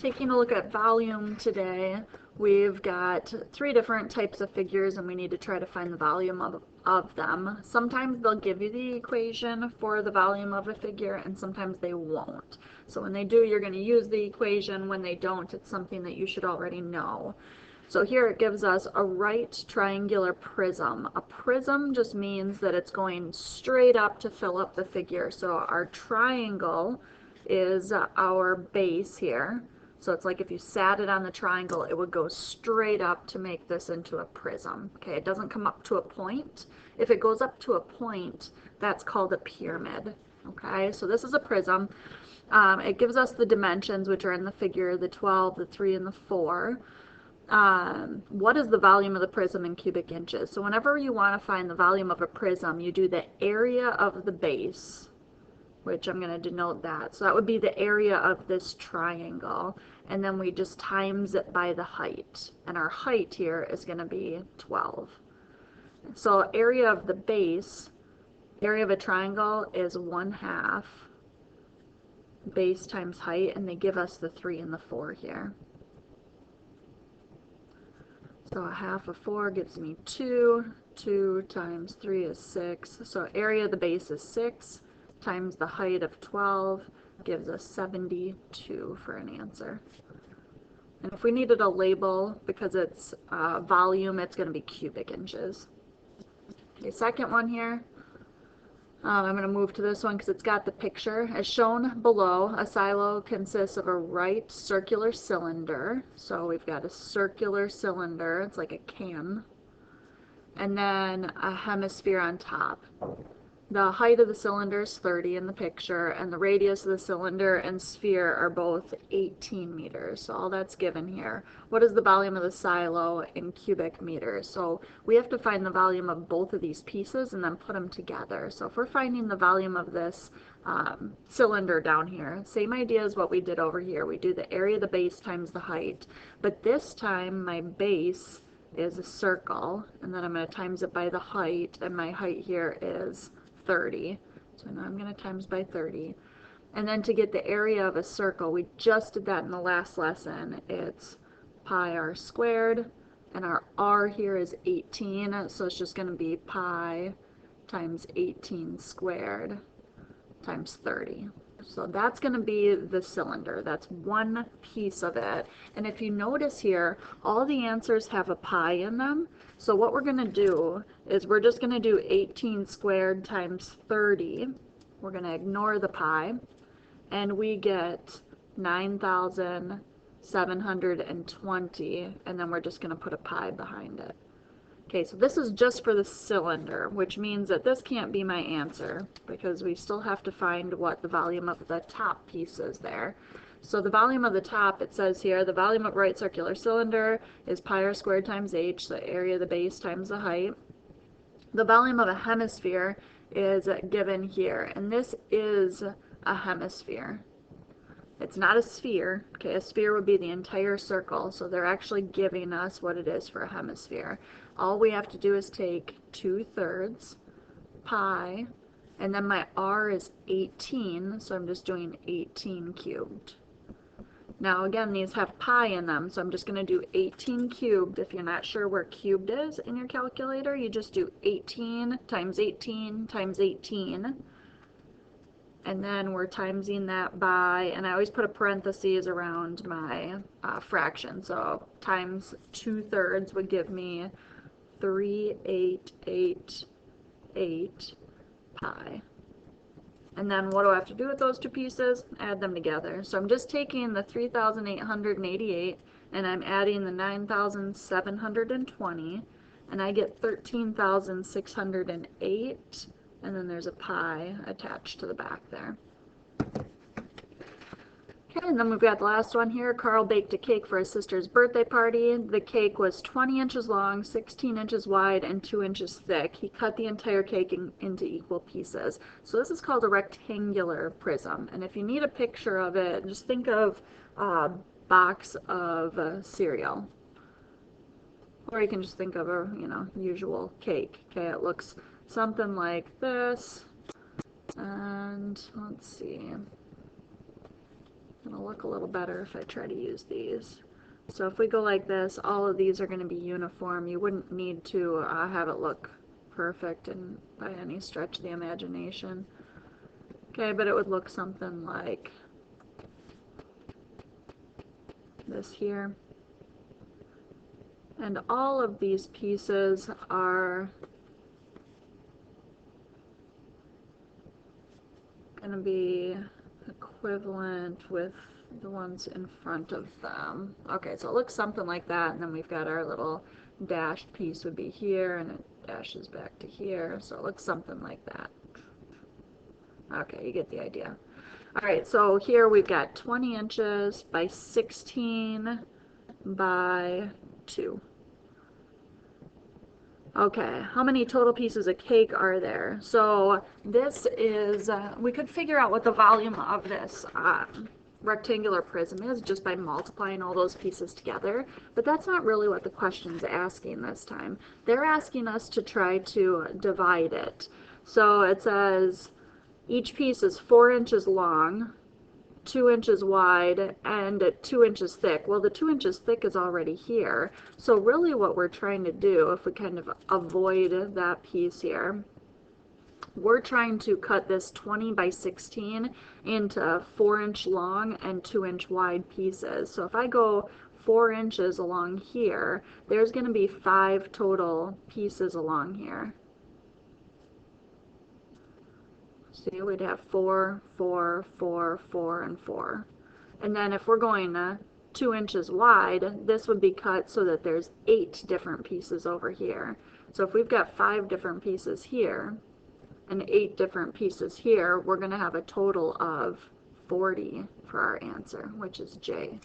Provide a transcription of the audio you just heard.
taking a look at volume today. We've got 3 different types of figures and we need to try to find the volume of them. Sometimes they'll give you the equation for the volume of a figure and sometimes they won't. So when they do, you're going to use the equation. When they don't, it's something that you should already know. So here it gives us a right triangular prism. A prism just means that it's going straight up to fill up the figure. So our triangle is our base here. So it's like if you sat it on the triangle, it would go straight up to make this into a prism. Okay, it doesn't come up to a point. If it goes up to a point, that's called a pyramid. Okay, so this is a prism. It gives us the dimensions, which are in the figure, the 12, the 3, and the 4. What is the volume of the prism in cubic inches? So whenever you want to find the volume of a prism, you do the area of the base, which I'm going to denote that. So that would be the area of this triangle. And then we just times it by the height. And our height here is going to be 12. So area of the base, area of a triangle is 1/2 base times height. And they give us the 3 and the 4 here. So 1/2 of 4 gives me 2. 2 times 3 is 6. So area of the base is 6. Times the height of 12 gives us 72 for an answer. And if we needed a label, because it's volume, it's going to be cubic inches. Okay, second one here. I'm going to move to this one because it's got the picture. As shown below, a silo consists of a right circular cylinder. So we've got a circular cylinder. It's like a can. And then a hemisphere on top. The height of the cylinder is 30 in the picture, and the radius of the cylinder and sphere are both 18 meters. So all that's given here. What is the volume of the silo in cubic meters? So we have to find the volume of both of these pieces and then put them together. So if we're finding the volume of this cylinder down here, same idea as what we did over here. We do the area of the base times the height, but this time my base is a circle, and then I'm going to times it by the height, and my height here is 30. So now I'm going to times by 30. And then to get the area of a circle, we just did that in the last lesson. It's pi r squared, and our r here is 18, so it's just going to be pi times 18 squared times 30. So that's going to be the cylinder. That's one piece of it. And if you notice here, all the answers have a pi in them. So what we're going to do is we're just going to do 18 squared times 30. We're going to ignore the pi. And we get 9,720. And then we're just going to put a pi behind it. Okay, so this is just for the cylinder, which means that this can't be my answer because we still have to find what the volume of the top piece is there. So the volume of the top, it says here, the volume of right circular cylinder is pi r squared times h, the area of the base times the height. The volume of a hemisphere is given here, and this is a hemisphere. It's not a sphere. Okay, a sphere would be the entire circle, so they're actually giving us what it is for a hemisphere. All we have to do is take 2/3 pi, and then my r is 18, so I'm just doing 18 cubed. Now again, these have pi in them, so I'm just going to do 18 cubed. If you're not sure where cubed is in your calculator, you just do 18 times 18 times 18. And then we're timesing that by, and I always put a parentheses around my fraction. So times 2/3 would give me 3,888 pi. And then what do I have to do with those two pieces? Add them together. So I'm just taking the 3,888 and I'm adding the 9,720, and I get 13,608. And then there's a pi attached to the back there. Okay, and then we've got the last one here. Carl baked a cake for his sister's birthday party. The cake was 20 inches long, 16 inches wide, and 2 inches thick. He cut the entire cake into equal pieces. So this is called a rectangular prism. And if you need a picture of it, just think of a box of cereal. Or you can just think of a, usual cake. Okay, it looks something like this. And let's see. gonna look a little better if I try to use these. So if we go like this, all of these are going to be uniform. You wouldn't need to have it look perfect and by any stretch of the imagination. Okay, but it would look something like this here. And all of these pieces are going to be equivalent with the ones in front of them. Okay, so it looks something like that, and then we've got our little dashed piece would be here, and it dashes back to here, so it looks something like that. Okay, you get the idea. All right, so here we've got 20 inches by 16 by 2. Okay, how many total pieces of cake are there? So this is, we could figure out what the volume of this rectangular prism is just by multiplying all those pieces together, but that's not really what the question's asking this time. They're asking us to try to divide it. So it says each piece is 4 inches long, 2 inches wide, and 2 inches thick. Well, the 2 inches thick is already here. So really what we're trying to do, if we kind of avoid that piece here, we're trying to cut this 20 by 16 into 4-inch long and 2-inch wide pieces. So if I go 4 inches along here, there's going to be 5 total pieces along here. See, we'd have 4, 4, 4, 4, and 4. And then if we're going 2 inches wide, this would be cut so that there's 8 different pieces over here. So if we've got 5 different pieces here and 8 different pieces here, we're going to have a total of 40 for our answer, which is J.